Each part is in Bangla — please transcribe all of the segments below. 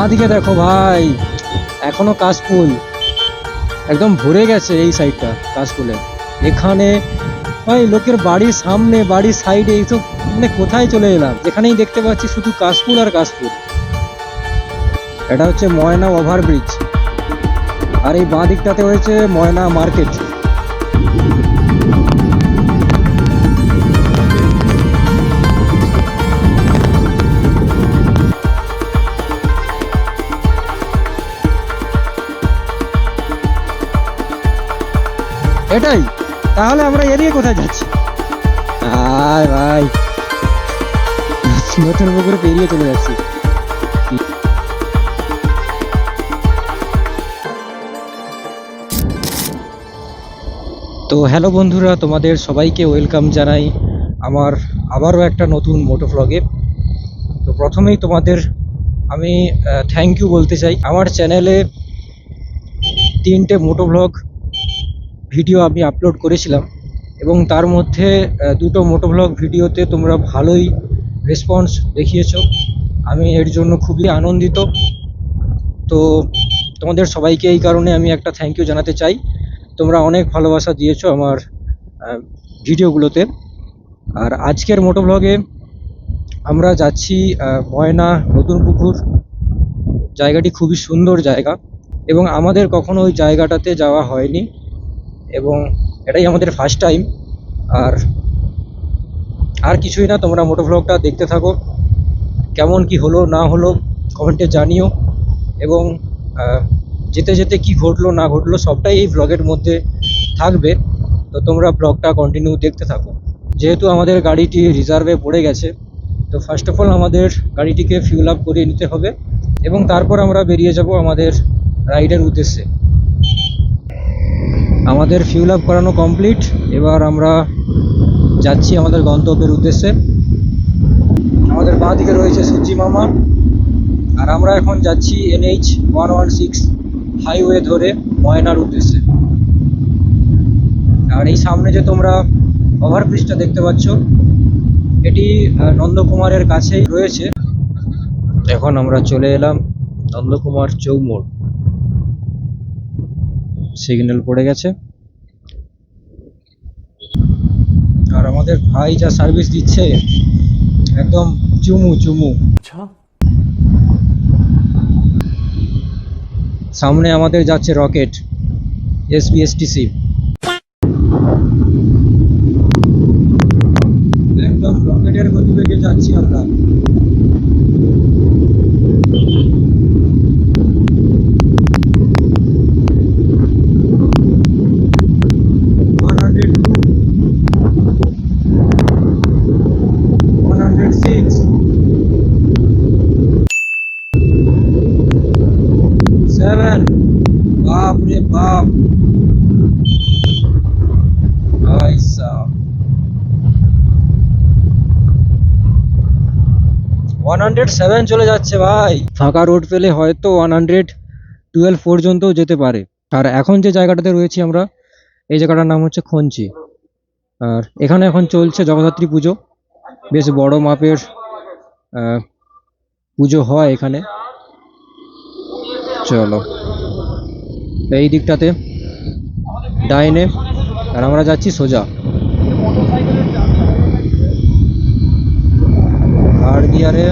বাঁ দিকে দেখো ভাই, এখনো কাশফুল একদম ভরে গেছে এই সাইডটা কাশফুলে। এখানে ভাই লোকের বাড়ির সামনে, বাড়ির সাইডে এইসব, মানে কোথায় চলে এলাম, যেখানেই দেখতে পাচ্ছি শুধু কাশফুল আর কাশফুল। এটা হচ্ছে ময়না ওভারব্রিজ, আর এই বাঁ দিকটাতে হয়েছে ময়না মার্কেট। এটাই তাহলে আমরা এদিকে কোথায় যাচ্ছি? আয় ভাই, নতুন পুকুরে পেরিয়ে চলে যাচ্ছি। তো হ্যালো বন্ধুরা, তোমাদের সবাইকে ওয়েলকাম জানাই আমার আবারও একটা নতুন মোটো ভ্লগে। তো প্রথমেই তোমাদের আমি থ্যাংক ইউ বলতে চাই। আমার চ্যানেলে 3টে মোটো ভ্লগ ভিডিও আমি আপলোড করেছিলাম, এবং তার মধ্যে 2টো মোটো ভ্লগ ভিডিওতে তোমরা ভালোই রেসপন্স দেখিয়েছো। আমি এর জন্য খুবই আনন্দিত। তো তোমাদের সবাইকে এই কারণে আমি একটা থ্যাংক ইউ জানাতে চাই। তোমরা অনেক ভালোবাসা দিয়েছো আমার ভিডিওগুলোতে। আর আজকের মোটো ভ্লগে আমরা যাচ্ছি ময়না নতুন পুকুর। জায়গাটি খুবই সুন্দর জায়গা, এবং আমাদের কখনো ওই জায়গাটাতে যাওয়া হয়নি, এবং এটাই আমাদের ফার্স্ট টাইম। আর কিছুই না, তোমরা মোটো ভ্লগটা দেখতে থাকো। কেমন কি হলো না হলো কমেন্টে জানিও, এবং যেতে যেতে কি ঘটলো না ঘটলো সবটাই এই ভ্লগের মধ্যে থাকবে। তো তোমরা ভ্লগটা কন্টিনিউ দেখতে থাকো। যেহেতু আমাদের গাড়িটি রিজার্ভে পড়ে গেছে, তো ফার্স্ট অফ অল আমাদের গাড়িটিকে ফিউল আপ করিয়ে নিতে হবে, এবং তারপর আমরা বেরিয়ে যাব আমাদের রাইডের উদ্দেশ্যে। আমাদের ফিউল আপ করানো কমপ্লিট, এবার আমরা যাচ্ছি আমাদের গন্তব্যের উদ্দেশ্যে। আমাদের বাঁ দিকে রয়েছে সূর্যি মামা, আর আমরা এখন যাচ্ছি NH 116 হাইওয়ে ধরে ময়নার উদ্দেশ্যে। আর এই সামনে যে তোমরা ওভারব্রিজটা দেখতে পাচ্ছ, এটি নন্দকুমারের কাছেই রয়েছে। এখন আমরা চলে এলাম নন্দকুমার চৌমোড়। সিগন্যাল পড়ে গেছে, আর আমাদের ভাই যা সার্ভিস দিচ্ছে, একদম চুমু চুমু। সামনে আমাদের যাচ্ছে রকেট SBSTC। একদম রকেটের গতিবেগে যাচ্ছি আমরা। बाप रे बाप, भाई साहब 107 চলে যাচ্ছে ভাই। ফাঁকা রোড পেলে হয়তো 112 পর্যন্ত যেতে পারে। আর এখন যে জায়গাটাতে রয়েছি আমরা, এই জায়গাটার নাম হচ্ছে খঞ্চি। আর এখানে এখন চলছে জগদ্ধাত্রী পুজো। বেশ বড় মাপের পুজো হয় এখানে। চলো এই দিকটাতে ডাইনে, আর আমরা যাচ্ছি সোজা। থার্ড গিয়ারে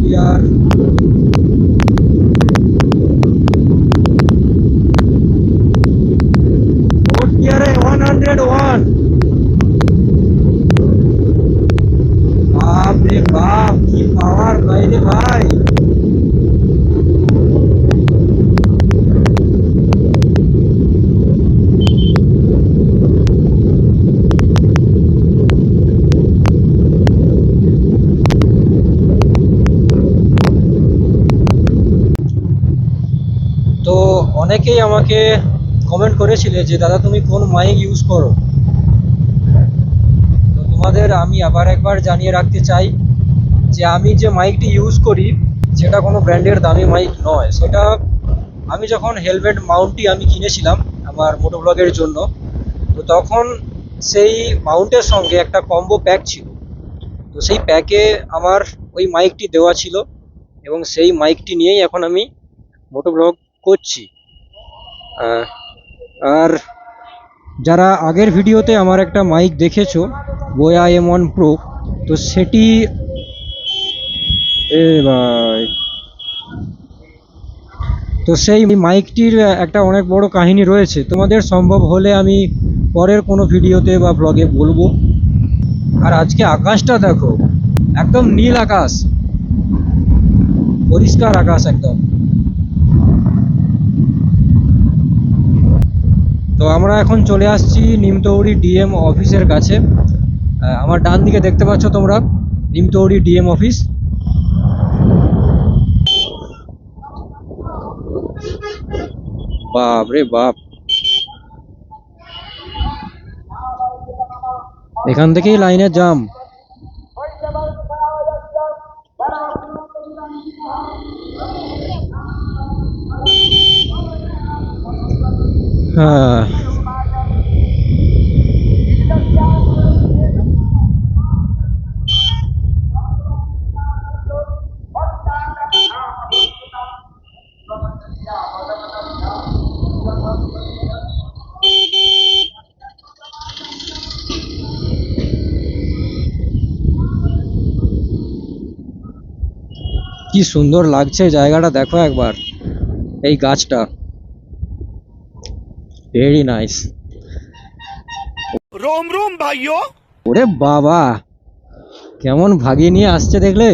গিয়ার, গিয়ারে 101। বাপ রে বাপ, কি পাওয়ার বাইরে ভাই। তো অনেকেই আমাকে কমেন্ট করেছিলে যে দাদা তুমি কোন মাইক ইউজ করো। তো তোমাদের আমি আবার একবার জানিয়ে রাখতে চাই যে আমি যে মাইকটি ইউজ করি সেটা কোনো ব্র্যান্ডের দামি মাইক নয়, সেটা আমি যখন হেলমেট মাউন্টটি আমি কিনেছিলাম আমার মোটোব্লগের জন্য, তো তখন সেই মাউন্টের সঙ্গে একটা কম্বো প্যাক ছিল। তো সেই প্যাকে আমার ওই মাইকটি দেওয়া ছিল এবং সেই মাইকটি নিয়েই এখন আমি মোটোব্লগ করছি। আর যারা আগের ভিডিওতে আমার একটা মাইক দেখেছো, বোয়া M1 Pro, তো সেটি ভাই, তো সেই মাইকটির একটা অনেক বড় কাহিনী রয়েছে, তোমাদের সম্ভব হলে আমি পরের কোনো ভিডিওতে বা ব্লগে বলবো। আর আজকে আকাশটা দেখো, একদম নীল আকাশ, পরিষ্কার আকাশ একদম। তো আমরা এখন চলে আসছি নিমতৌড়ি DM অফিসের কাছে। আমার ডান দিকে দেখতে পাচ্ছ তোমরা নিমতৌড়ি DM অফিস। বাপ রে বাপ, এখান থেকেই লাইনের জাম। হ্যাঁ, কি সুন্দর লাগছে জায়গাটা, দেখো একবার এই গাছটা, ভেরি নাইস। रोम रोम भाइयों। ওরে বাবা, কেমন ভাগিয়ে নিয়ে আসছে দেখলে,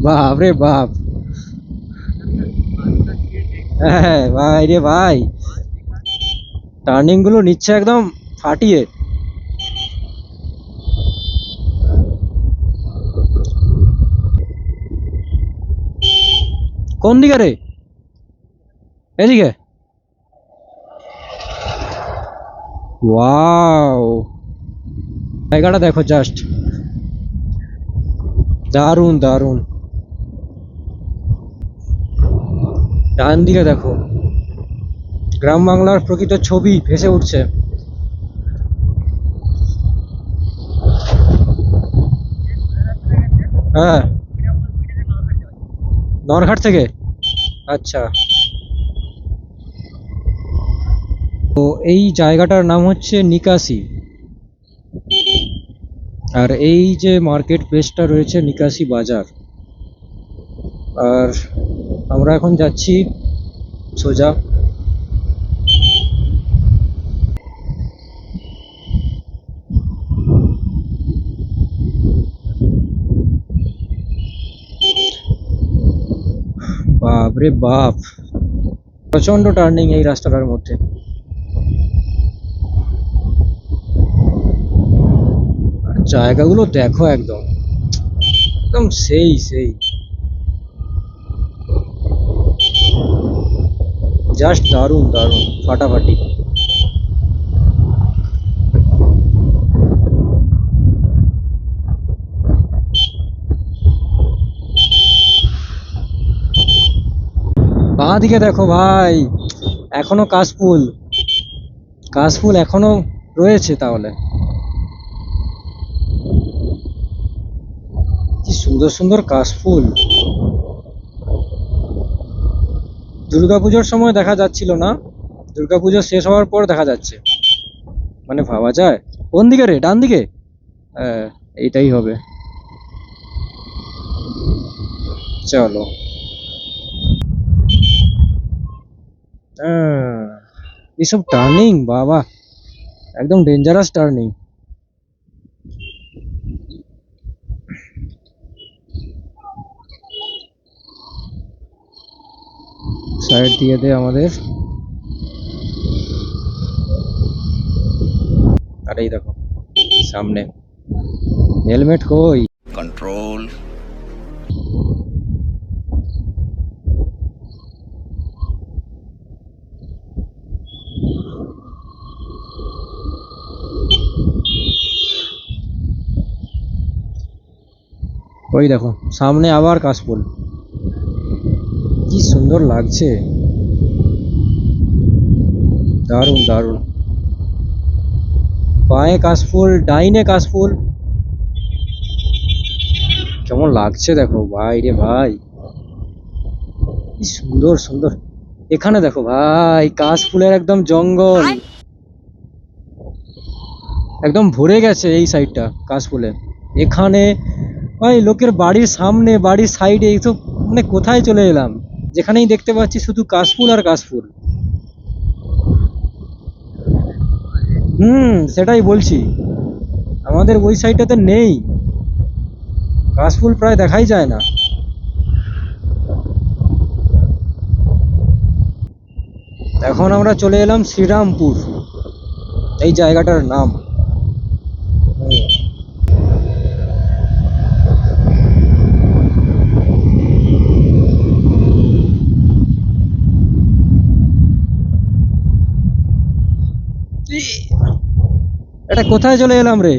বাপ রে বাপ। হ্যাঁ ভাই রে ভাই, টার্নিং গুলো নিচ্ছে একদম ফাটিয়ে। কোন দিকে রে? এদিকে। ওয়াও, জায়গাটা দেখো জাস্ট, দারুণ দারুণ। ডান দিকে দেখো, গ্রাম বাংলার প্রকৃত ছবি ভেসে উঠছে। হ্যাঁ, নরঘাট থেকে, আচ্ছা। তো এই জায়গাটার নাম হচ্ছে নিকাশি, আর এই যে মার্কেট প্লেসটা রয়েছে নিকাশি বাজার। আর আমরা এখন যাচ্ছি সোজা। বাপ রে বাপ, প্রচন্ড টার্নিং এই রাস্তাটার মধ্যে। আর জায়গাগুলো দেখো একদম, একদম সেই সেই, জাস্ট দারুণ দারুণ, ফাটাফাটি। বাঁ দিকে দেখো ভাই, এখনো কাশফুল, কাশফুল এখনো রয়েছে। তাহলে কি সুন্দর সুন্দর কাশফুল, দুর্গাপুজোর সময় দেখা যাচ্ছিল না, দুর্গাপুজো শেষ হওয়ার পর দেখা যাচ্ছে, মানে ভাবা যায়। কোন দিকে রে? ডান দিকে? হ্যাঁ, এইটাই হবে, চলো। এইসব টার্নিং বাবা, একদম ডেঞ্জারাস টার্নিং। সাইড দিয়ে দে আমাদের। আর এই দেখো সামনে, হেলমেট কই? कंट्रोल। ওই দেখো সামনে আবার কাশফুল, কি সুন্দর লাগছে, দারুণ দারুণ। বাঁয়ে কাশফুল, ডাইনে কাশফুল, কেমন লাগছে দেখো ভাই রে ভাই, কি সুন্দর সুন্দর। এখানে দেখো ভাই কাশফুলের একদম জঙ্গল, একদম ভরে গেছে এই সাইডটা কাশফুলে। এখানে ভাই লোকের বাড়ির সামনে, বাড়ির সাইডে, এইসব মানে কোথায় চলে এলাম, যেখানেই দেখতে পাচ্ছি শুধু কাশফুল আর কাশফুল। সেটাই বলছি, আমাদের ওই সাইডটাতে নেই কাশফুল, প্রায় দেখাই যায় না। এখন আমরা চলে এলাম শ্রীরামপুর, এই জায়গাটার নাম। হুম, এটা কোথায় চলে এলাম রে,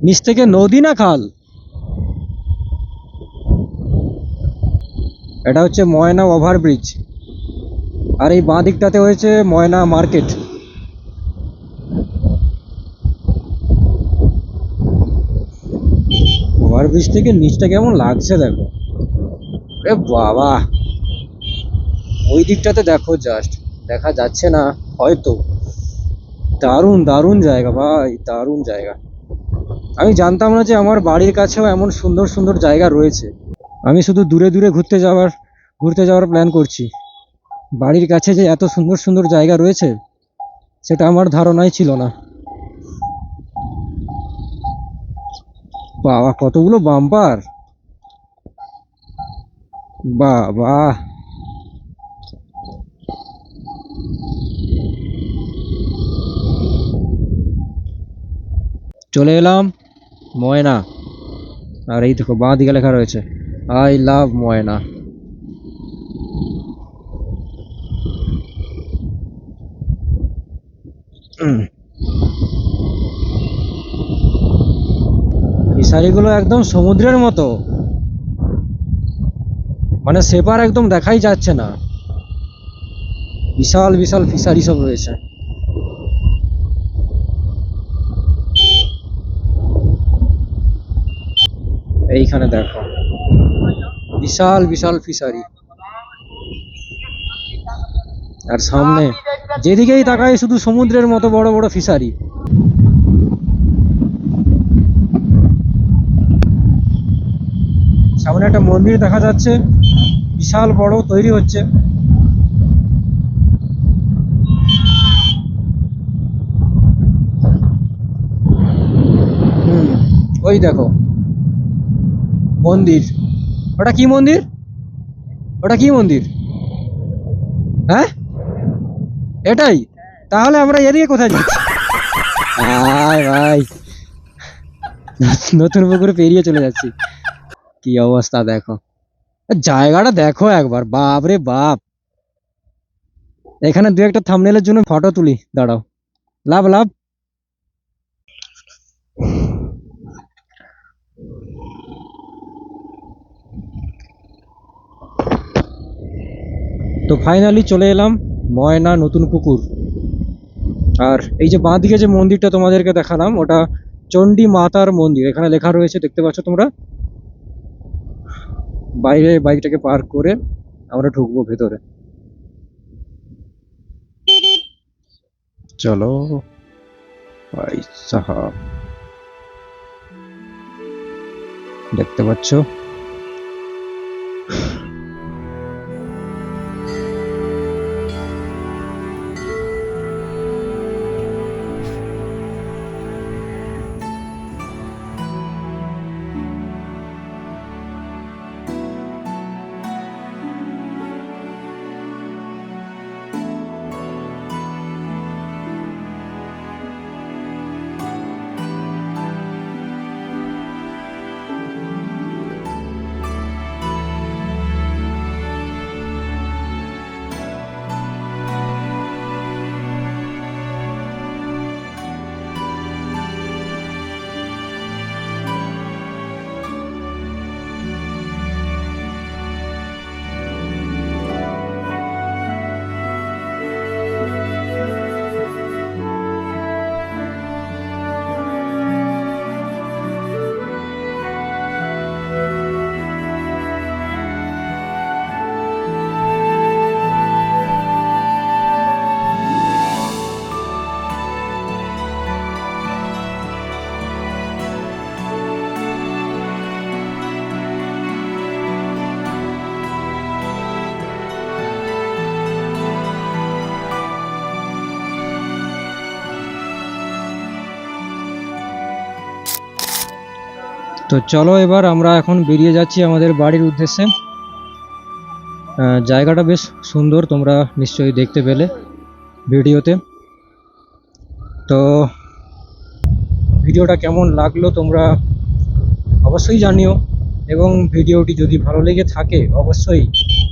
নিচ থেকে নদী না খাল? এটা হচ্ছে ময়না ওভারব্রিজ, আর এই বাঁ দিকটাতে হয়েছে ময়না মার্কেট। ওভারব্রিজ থেকে নিচটা কেমন লাগছে দেখো, এ বাবা, ওই দিকটাতে দেখো, জাস্ট দেখা যাচ্ছে না হয়তো। দারুণ দারুণ জায়গা ভাই, দারুণ জায়গা। আমি জানতাম না যে আমার বাড়ির কাছেও এমন সুন্দর সুন্দর জায়গা রয়েছে। আমি শুধু দূরে দূরে ঘুরতে যাওয়ার প্ল্যান করছি, বাড়ির কাছে যে এত সুন্দর সুন্দর জায়গা রয়েছে সেটা আমার ধারণাই ছিল না। বাবা কতগুলো বাম্পার, বাহ বাহ। চলে এলাম ময়না, আর এই দেখো বাঁ দিকে লেখা রয়েছে আই লাভ ময়না। ফিশারিগুলো একদম সমুদ্রের মতো, মানে সেপার একদম দেখাই যাচ্ছে না, বিশাল বিশাল ফিশারি সব রয়েছে। এইখানে দেখো বিশাল বিশাল ফিশারি, আর সামনে যেদিকেই তাকাই শুধু সমুদ্রের মতো বড় বড় ফিশারি। সামনে একটা মন্দির দেখা যাচ্ছে, বিশাল বড়, তৈরি হচ্ছে। ওই দেখো মন্দির, ওটা কি মন্দির, ওটা কি মন্দির? হ্যাঁ এটাই, তাহলে আমরা এদিকে কোথায় যাচ্ছি? আয় ভাই, নতুন পুকুরে পেরিয়ে চলে যাচ্ছি, কি অবস্থা দেখো, জায়গাটা দেখো একবার, বাপ রে বাপ। এখানে দু একটা থাম্বনেলের জন্য ফটো তুলি, দাঁড়াও, লাভ লাভ। তো ফাইনালি চলে এলাম ময়না নতুন পুকুর। আর এই যে বাঁ দিকে যে মন্দিরটা তোমাদেরকে দেখালাম ওটা চণ্ডী মাতার মন্দির, এখানে লেখা রয়েছে, দেখতে পাচ্ছ তোমরা। বাইরে বাইকটাকে পার্ক করে আমরা ঢুকবো ভেতরে, চলো ভাই সাহাব। দেখতে পাচ্ছ তো চলো এবার আমরা এখন বেরিয়ে যাচ্ছি আমাদের বাড়ির উদ্দেশ্যে। জায়গাটা বেশ সুন্দর, তোমরা নিশ্চয়ই দেখতে পেলে ভিডিওতে। তো ভিডিওটা কেমন লাগলো তোমরা অবশ্যই জানিও, এবং ভিডিওটি যদি ভালো লেগে থাকে অবশ্যই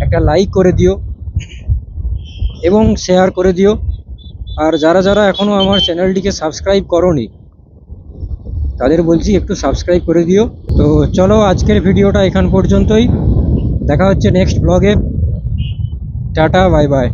একটা লাইক করে দিও এবং শেয়ার করে দিও। আর যারা যারা এখনও আমার চ্যানেলটিকে সাবস্ক্রাইব করোনি তাদের বলছি একটু সাবস্ক্রাইব করে দিও। তো চলো আজকের ভিডিওটা এখান পর্যন্তই, দেখা হচ্ছে নেক্সট ব্লগে। Tata, bye bye.